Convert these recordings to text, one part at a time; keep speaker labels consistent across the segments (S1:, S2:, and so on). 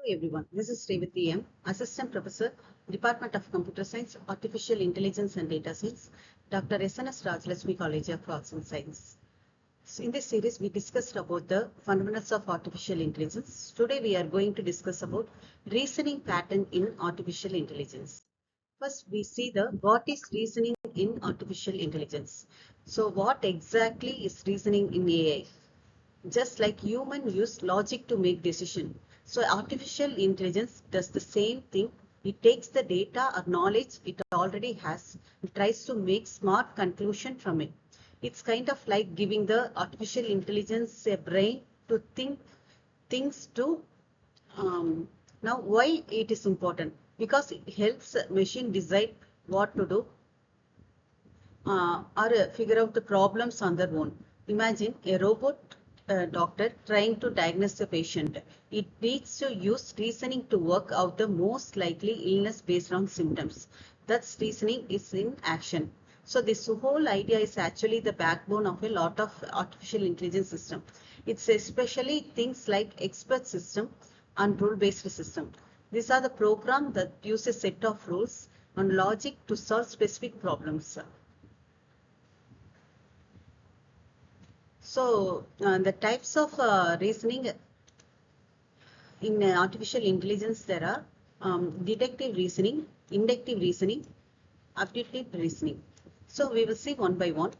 S1: Everyone, this is Revathi M, Assistant Professor, Department of Computer Science, Artificial Intelligence and Data Science, Dr. SNS Rajalakshmi College of Arts and Science. So in this series, we discussed about the fundamentals of artificial intelligence. Today, we are going to discuss about reasoning pattern in artificial intelligence. First, we see what is reasoning in artificial intelligence. So what exactly is reasoning in AI? Just like human use logic to make decision. So artificial intelligence does the same thing. It takes the data or knowledge it already has and tries to make smart conclusion from it. It's kind of like giving the artificial intelligence a brain to think things to now why it is important? Because it helps machine decide what to do or figure out the problems on their own. Imagine a robot doctor trying to diagnose a patient. It needs to use reasoning to work out the most likely illness based on symptoms. That's reasoning is in action. So this whole idea is actually the backbone of a lot of artificial intelligence system. It's especially things like expert system and rule-based system. These are the program that use a set of rules and logic to solve specific problems. So the types of reasoning in artificial intelligence, there are deductive reasoning, inductive reasoning, abductive reasoning. So we will see one by one.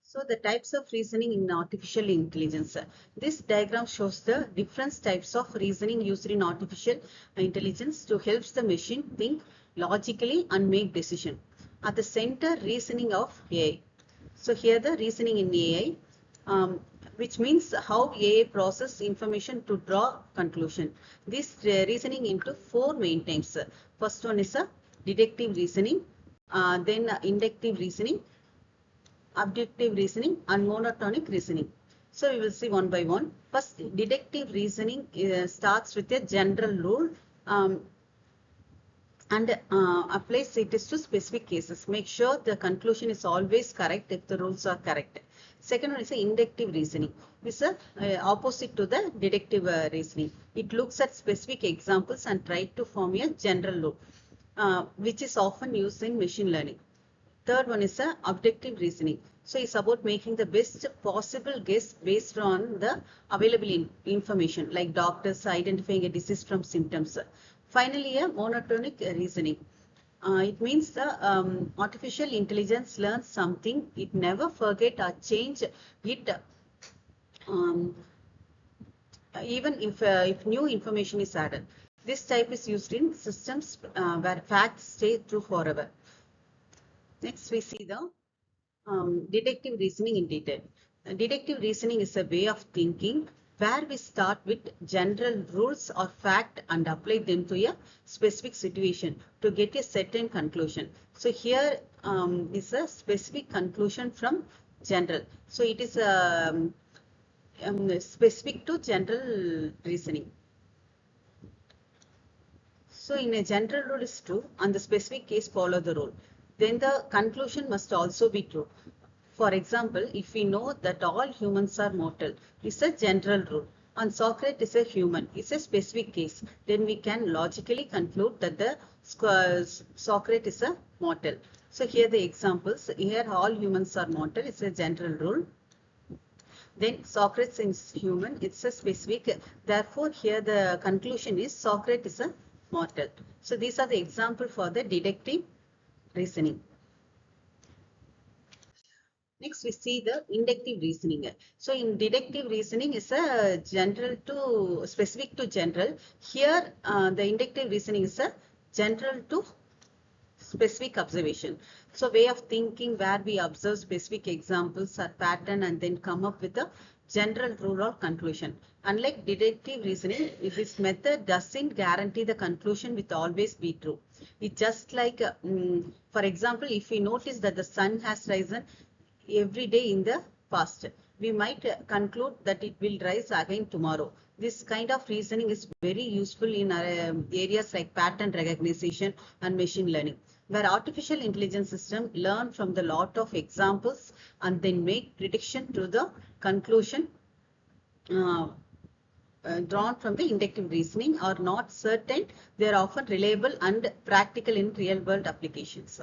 S1: So the types of reasoning in artificial intelligence. This diagram shows the different types of reasoning used in artificial intelligence to help the machine think logically and make decision. At the center, reasoning of AI. So here the reasoning in AI. Which means how AI process information to draw conclusion. This reasoning into four main types. First one is a deductive reasoning, then inductive reasoning, abductive reasoning, and monotonic reasoning. So we will see one by one. First, deductive reasoning starts with a general rule and applies it to specific cases. Make sure the conclusion is always correct if the rules are correct. Second one is inductive reasoning. This is opposite to the deductive reasoning. It looks at specific examples and tries to form a general law, which is often used in machine learning. Third one is objective reasoning. So it's about making the best possible guess based on the available information, like doctors identifying a disease from symptoms. Finally, a monotonic reasoning. It means the artificial intelligence learns something, it never forget or change it even if new information is added. This type is used in systems where facts stay true forever. Next, we see the deductive reasoning in detail. Deductive reasoning is a way of thinking where we start with general rules or fact and apply them to a specific situation to get a certain conclusion. So here is a specific conclusion from general. So it is specific to general reasoning. So in a general rule is true and the specific case follow the rule. Then the conclusion must also be true. For example, if we know that all humans are mortal, it's a general rule, and Socrates is a human, it's a specific case, then we can logically conclude that the Socrates is a mortal. So here the examples, here all humans are mortal, it's a general rule. Then Socrates is human, it's a specific, therefore here the conclusion is Socrates is a mortal. So these are the example for the deductive reasoning. Next, we see the inductive reasoning. So in deductive reasoning is a general to specific to general. Here, the inductive reasoning is a general to specific observation. So way of thinking where we observe specific examples or pattern and then come up with a general rule or conclusion. Unlike deductive reasoning, this method doesn't guarantee the conclusion will always be true. It's just like, for example, if we notice that the sun has risen every day in the past, we might conclude that it will rise again tomorrow. This kind of reasoning is very useful in areas like pattern recognition and machine learning, where artificial intelligence system learn from the lot of examples and then make prediction to the conclusion drawn from the inductive reasoning are not certain. They are often reliable and practical in real world applications.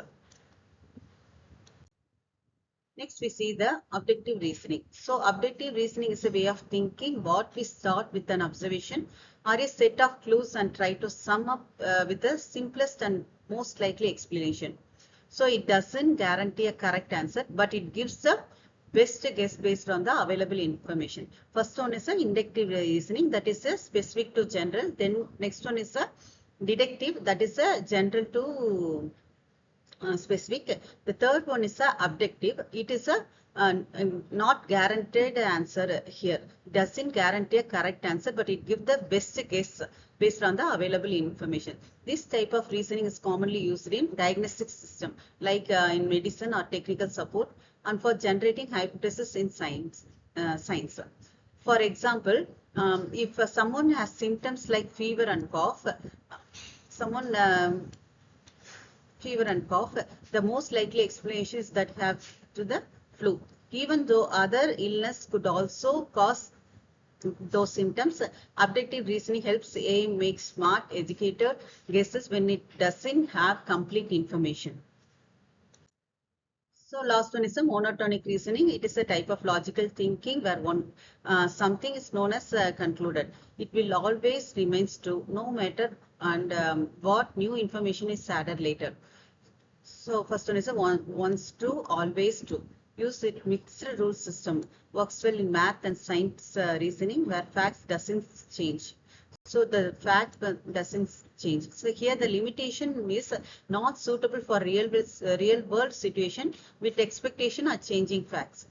S1: Next, we see the objective reasoning. So, objective reasoning is a way of thinking what we start with an observation or a set of clues and try to sum up with the simplest and most likely explanation. So, it doesn't guarantee a correct answer, but it gives the best guess based on the available information. First one is a inductive reasoning, that is a specific to general. Then next one is a deductive, that is a general to specific. The third one is a objective. It is a not guaranteed answer here. It doesn't guarantee a correct answer, but it gives the best guess based on the available information. This type of reasoning is commonly used in diagnostic system, like in medicine or technical support, and for generating hypothesis in science. For example, if someone has symptoms like fever and cough, someone fever and cough, the most likely explanation is that have to the flu. Even though other illness could also cause those symptoms, objective reasoning helps A make smart, educated guesses when it doesn't have complete information. So last one is a monotonic reasoning. It is a type of logical thinking where something is known as concluded. It will always remains true no matter what new information is added later. So first one is a once true, always true. Use it mixed rule system. Works well in math and science reasoning where facts doesn't change. So the fact doesn't change. So here the limitation is not suitable for real world situation with expectation or changing facts.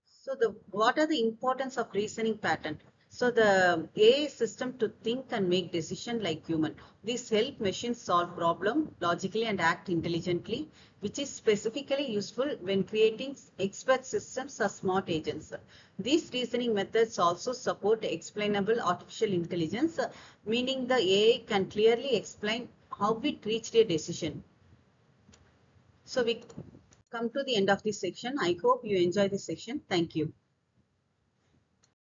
S1: So what are the importance of reasoning pattern? So the AI system to think and make decision like human. This help machines solve problem logically and act intelligently, which is specifically useful when creating expert systems or smart agents. These reasoning methods also support explainable artificial intelligence, meaning the AI can clearly explain how it reached a decision. So we come to the end of this section. I hope you enjoy this section. Thank you.